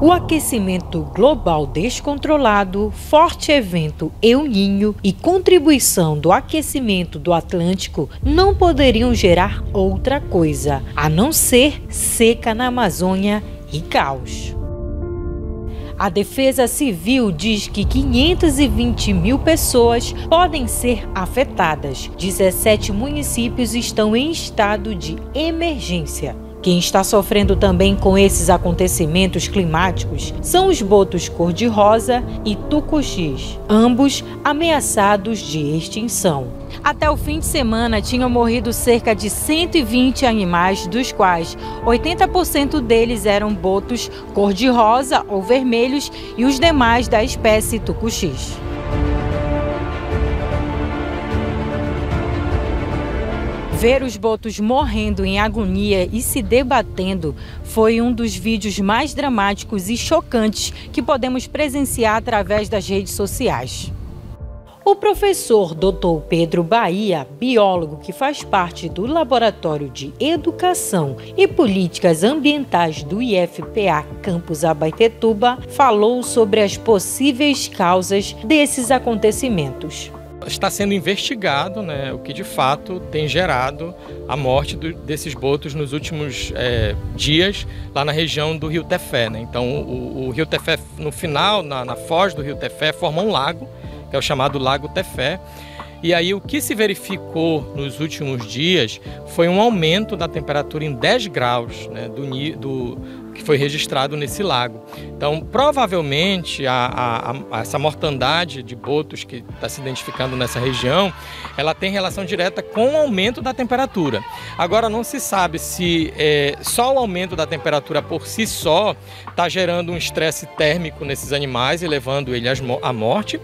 O aquecimento global descontrolado, forte evento El Niño e contribuição do aquecimento do Atlântico não poderiam gerar outra coisa, a não ser seca na Amazônia e caos. A Defesa Civil diz que 520 mil pessoas podem ser afetadas. 17 municípios estão em estado de emergência. Quem está sofrendo também com esses acontecimentos climáticos são os botos cor-de-rosa e tucuxis, ambos ameaçados de extinção. Até o fim de semana tinham morrido cerca de 120 animais, dos quais 80% deles eram botos cor-de-rosa ou vermelhos e os demais da espécie tucuxis. Ver os botos morrendo em agonia e se debatendo foi um dos vídeos mais dramáticos e chocantes que podemos presenciar através das redes sociais. O professor Dr. Pedro Bahia, biólogo que faz parte do Laboratório de Educação e Políticas Ambientais do IFPA Campus Abaetetuba, falou sobre as possíveis causas desses acontecimentos. Está sendo investigado, o que de fato tem gerado a morte desses botos nos últimos dias lá na região do Rio Tefé. Então o Rio Tefé, no final, na foz do Rio Tefé, forma um lago, que é o chamado Lago Tefé. E aí o que se verificou nos últimos dias foi um aumento da temperatura em 10 graus do que foi registrado nesse lago. Então, provavelmente, essa mortandade de botos que está se identificando nessa região, ela tem relação direta com o aumento da temperatura. Agora, não se sabe se só o aumento da temperatura por si só está gerando um estresse térmico nesses animais e levando eles à morte,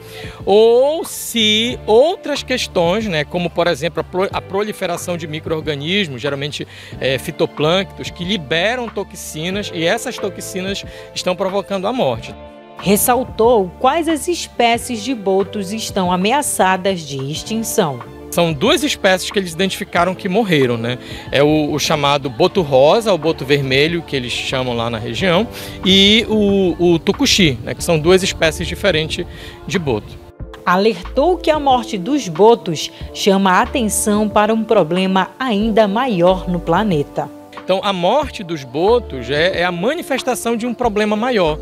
ou se outras questões, como, por exemplo, a proliferação de micro-organismos, geralmente fitoplânctons, que liberam toxinas e essas toxinas estão provocando a morte. Ressaltou quais as espécies de botos estão ameaçadas de extinção. São duas espécies que eles identificaram que morreram, É o chamado boto rosa, ou boto vermelho, que eles chamam lá na região, e o tucuxi, que são duas espécies diferentes de boto. Alertou que a morte dos botos chama a atenção para um problema ainda maior no planeta. Então, a morte dos botos é a manifestação de um problema maior,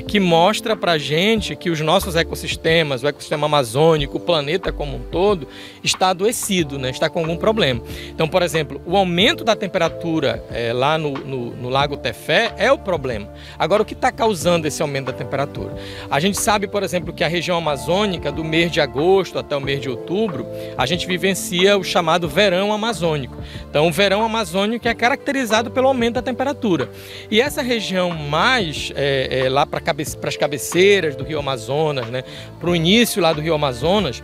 que mostra para a gente que os nossos ecossistemas, o ecossistema amazônico, o planeta como um todo, está adoecido, está com algum problema. Então, por exemplo, o aumento da temperatura lá no Lago Tefé é o problema. Agora, o que está causando esse aumento da temperatura? A gente sabe, por exemplo, que a região amazônica, do mês de agosto até o mês de outubro, a gente vivencia o chamado verão amazônico. Então, o verão amazônico é caracterizado pelo aumento da temperatura. E essa região mais lá para as cabeceiras do Rio Amazonas, para o início lá do Rio Amazonas,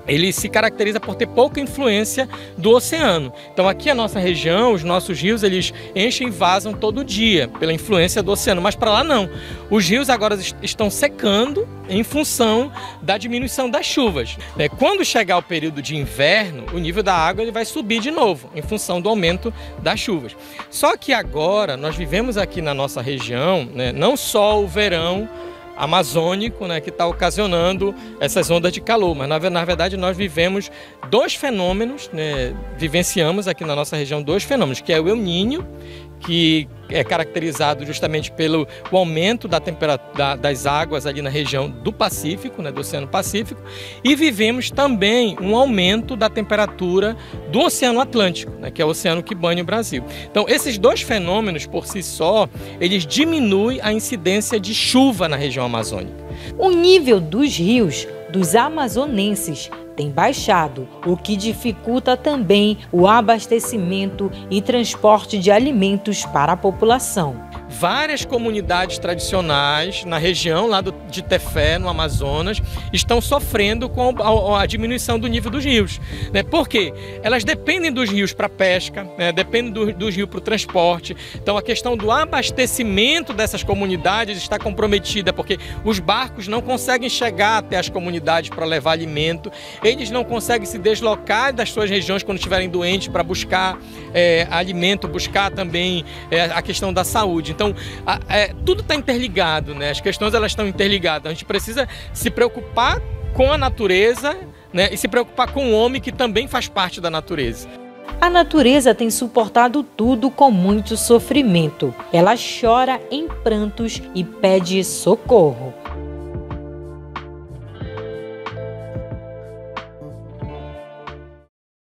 ele se caracteriza por ter pouca influência do oceano. Então aqui a nossa região, os nossos rios, eles enchem e vazam todo dia pela influência do oceano, mas para lá não. Os rios agora estão secando em função da diminuição das chuvas. Quando chegar o período de inverno, o nível da água ele vai subir de novo, em função do aumento das chuvas. Só que agora nós vivemos aqui na nossa região, não só o verão amazônico, que está ocasionando essas ondas de calor, mas na verdade nós vivemos dois fenômenos, vivenciamos aqui na nossa região dois fenômenos, que é o El Niño, que é caracterizado justamente pelo aumento da temperatura das águas ali na região do Pacífico, do Oceano Pacífico, e vivemos também um aumento da temperatura do Oceano Atlântico, que é o oceano que banha o Brasil. Então, esses dois fenômenos por si só, eles diminuem a incidência de chuva na região amazônica. O nível dos rios dos amazonenses tem baixado, o que dificulta também o abastecimento e transporte de alimentos para a população. Várias comunidades tradicionais na região lá de Tefé, no Amazonas, estão sofrendo com a diminuição do nível dos rios. Por quê? Elas dependem dos rios para pesca, dependem dos rios para o transporte. Então a questão do abastecimento dessas comunidades está comprometida, porque os barcos não conseguem chegar até as comunidades para levar alimento, eles não conseguem se deslocar das suas regiões quando estiverem doentes para buscar alimento, buscar também a questão da saúde. Então Então, tudo está interligado, né? As questões elas estão interligadas. A gente precisa se preocupar com a natureza, né? E se preocupar com o homem, que também faz parte da natureza. A natureza tem suportado tudo com muito sofrimento. Ela chora em prantos e pede socorro.